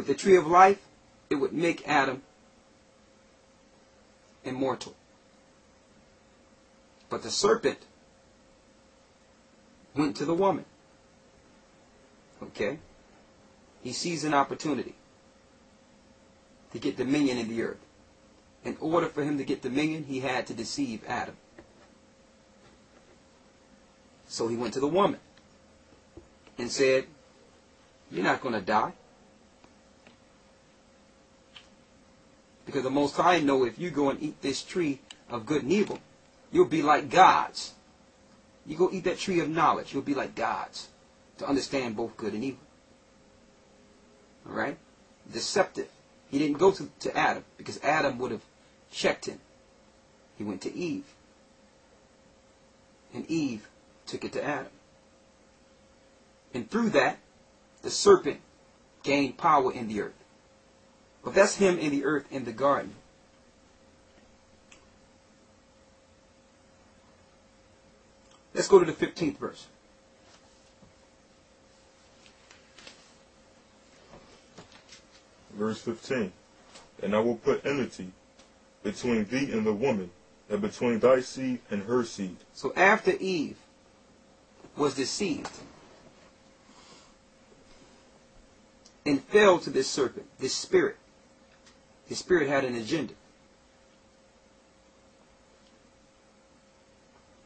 With the tree of life, it would make Adam immortal. But the serpent went to the woman. Okay? He sees an opportunity to get dominion in the earth. In order for him to get dominion, he had to deceive Adam. So he went to the woman and said, you're not going to die. Because the Most High know if you go and eat this tree of good and evil, you'll be like gods. You go eat that tree of knowledge, you'll be like gods to understand both good and evil. Alright? Deceptive. He didn't go to Adam because Adam would have checked him. He went to Eve. And Eve took it to Adam. And through that, the serpent gained power in the earth. But that's him in the earth in the garden. Let's go to the 15th verse. Verse 15. And I will put enmity between thee and the woman, and between thy seed and her seed. So after Eve was deceived and fell to this serpent, this spirit, his spirit had an agenda.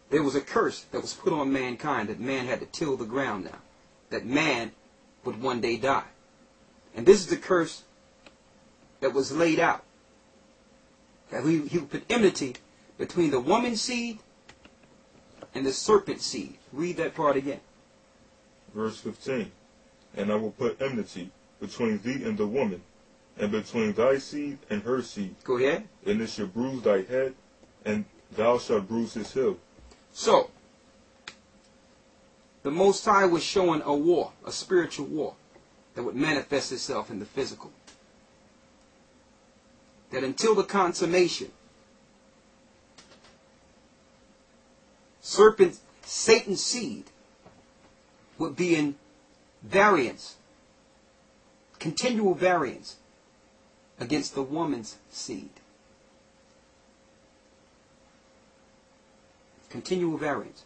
There was a curse that was put on mankind, that man had to till the ground now, that man would one day die. And this is the curse that was laid out. That he would put enmity between the woman's seed and the serpent's seed. Read that part again. Verse 15. And I will put enmity between thee and the woman, and between thy seed and her seed. Go ahead. And it shall bruise thy head, and thou shalt bruise his heel. So, the Most High was showing a war, a spiritual war, that would manifest itself in the physical. That until the consummation, Satan's seed would be in variance, continual variance, against the woman's seed. Continual variance.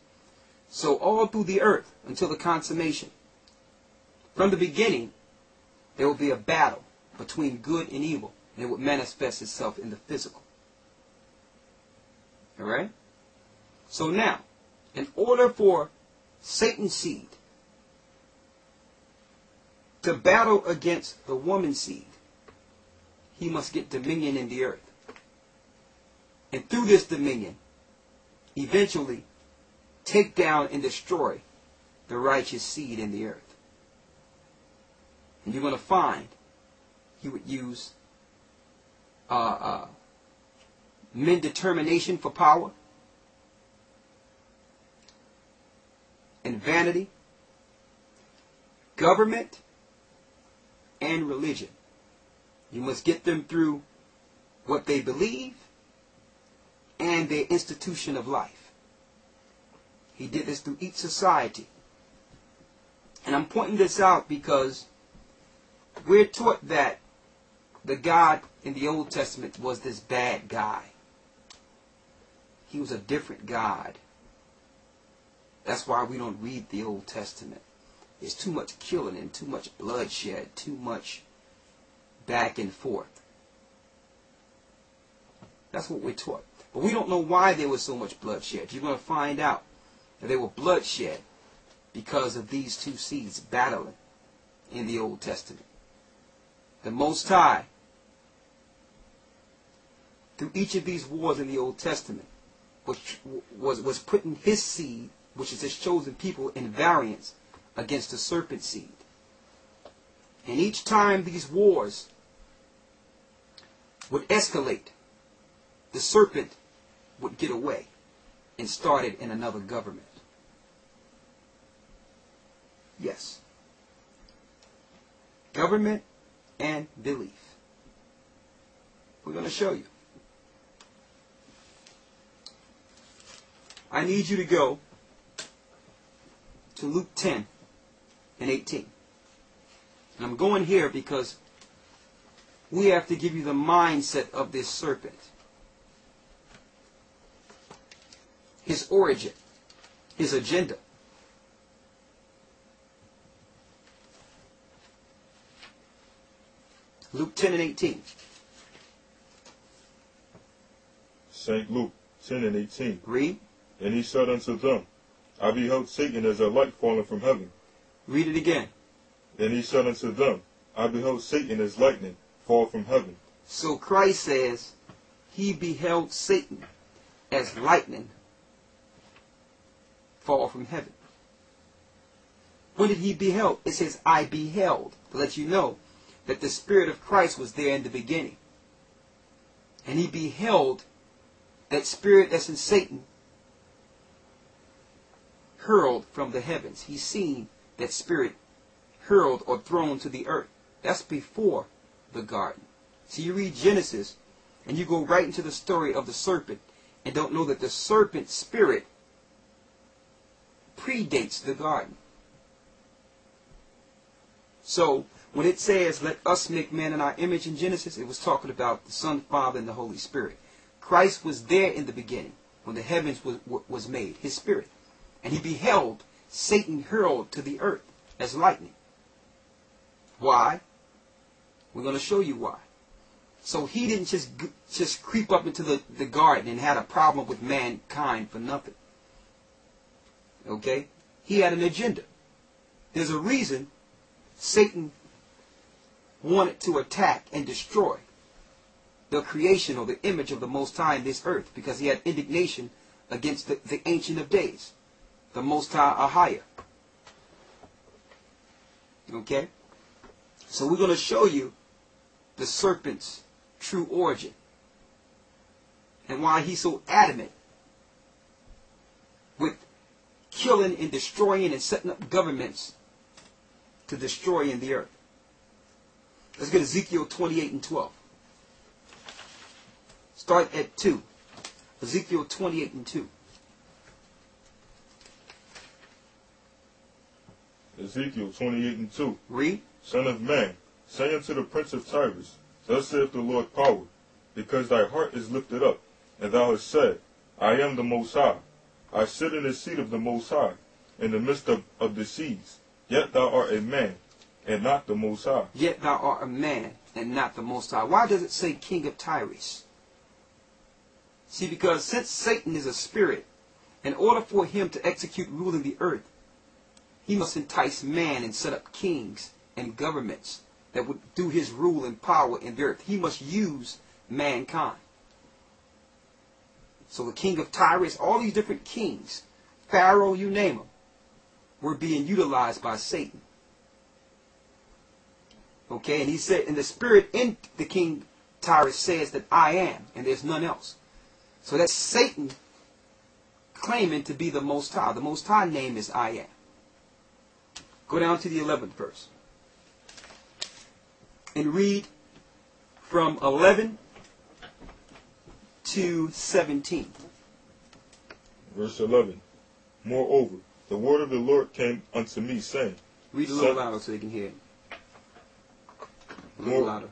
So all through the earth, until the consummation, from the beginning, there will be a battle between good and evil. And it would manifest itself in the physical. Alright? So now, in order for Satan's seed to battle against the woman's seed, he must get dominion in the earth. And through this dominion, eventually take down and destroy the righteous seed in the earth. And you're going to find he would use men determination for power and vanity, government, and religion. You must get them through what they believe and their institution of life. He did this through each society. And I'm pointing this out because we're taught that the God in the Old Testament was this bad guy. He was a different God. That's why we don't read the Old Testament. There's too much killing and too much bloodshed, too much back and forth. That's what we're taught. But we don't know why there was so much bloodshed. You're going to find out that there were bloodshed because of these two seeds battling in the Old Testament. The Most High, through each of these wars in the Old Testament, was putting his seed, which is his chosen people, in variance against the serpent seed. And each time these wars would escalate, the serpent would get away and started in another government. Yes. Government and belief. We're going to show you. I need you to go to Luke 10 and 18. And I'm going here because we have to give you the mindset of this serpent. His origin, his agenda. Luke 10 and 18. St. Luke 10 and 18. Read. And he said unto them, I beheld Satan as a light falling from heaven. Read it again. And he said unto them, I beheld Satan as lightning fall from heaven. So Christ says he beheld Satan as lightning fall from heaven. When did he beheld? It says, I beheld, to let you know that the Spirit of Christ was there in the beginning. And he beheld that spirit that's in Satan hurled from the heavens. He's seen that spirit hurled or thrown to the earth. That's before the garden. So you read Genesis and you go right into the story of the serpent and don't know that the serpent spirit predates the garden. So when it says, let us make man in our image in Genesis, it was talking about the Son, Father, and the Holy Spirit. Christ was there in the beginning when the heavens was made, his spirit. And he beheld Satan hurled to the earth as lightning. Why? We're going to show you why. So he didn't just creep up into the garden and had a problem with mankind for nothing. Okay? He had an agenda. There's a reason Satan wanted to attack and destroy the creation or the image of the Most High in this earth, because he had indignation against the Ancient of Days, the Most High Ahia. Okay? So we're going to show you the serpent's true origin and why he's so adamant with killing and destroying and setting up governments to destroy in the earth. Let's get Ezekiel 28 and 12. Start at 2. Ezekiel 28 and 2. Ezekiel 28 and 2. Read. Son of man, say unto the prince of Tyrus, thus saith the Lord power, because thy heart is lifted up, and thou hast said, I am the Most High. I sit in the seat of the Most High, in the midst of the seas. Yet thou art a man, and not the Most High. Yet thou art a man, and not the Most High. Why does it say King of Tyrus? See, because since Satan is a spirit, in order for him to execute rule in the earth, he must entice man and set up kings and governments that would do his rule and power in the earth. He must use mankind. So the king of Tyrus, all these different kings, Pharaoh, you name them, were being utilized by Satan. Okay, and he said, and the spirit in the king Tyrus says that I am, and there's none else. So that's Satan claiming to be the Most High. The Most High name is I am. Go down to the 11th verse. And read from 11 to 17. Verse 11. Moreover, the word of the Lord came unto me, saying. Read a little louder so they can hear it. A little louder.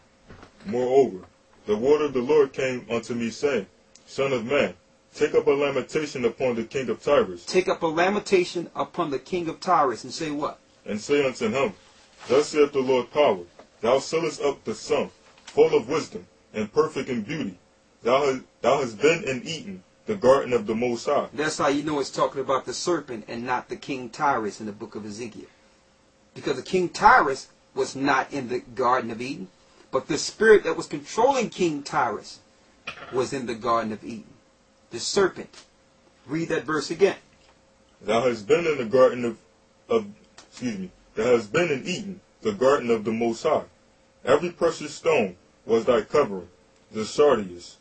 Moreover, the word of the Lord came unto me, saying, Son of man, take up a lamentation upon the king of Tyrus. Take up a lamentation upon the king of Tyrus, and say what? And say unto him, Thus saith the Lord power, Thou sealest up the sum, full of wisdom, and perfect in beauty. Thou hast been and eaten the garden of the Most High. That's how you know it's talking about the serpent and not the king Tyrus in the book of Ezekiel. Because the king Tyrus was not in the Garden of Eden, but the spirit that was controlling King Tyrus was in the Garden of Eden. The serpent. Read that verse again. Thou hast been in the garden thou hast been and eaten the garden of the Most High. Every precious stone was thy covering, the sardius,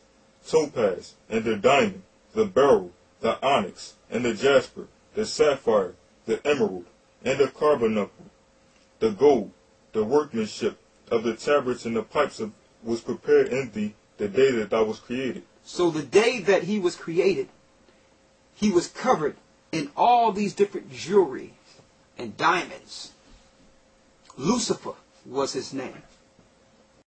topaz, and the diamond, the beryl, the onyx, and the jasper, the sapphire, the emerald, and the carbuncle, the gold, the workmanship of the tabrets and the pipes was prepared in thee the day that thou was created. So the day that he was created, he was covered in all these different jewelry and diamonds. Lucifer was his name.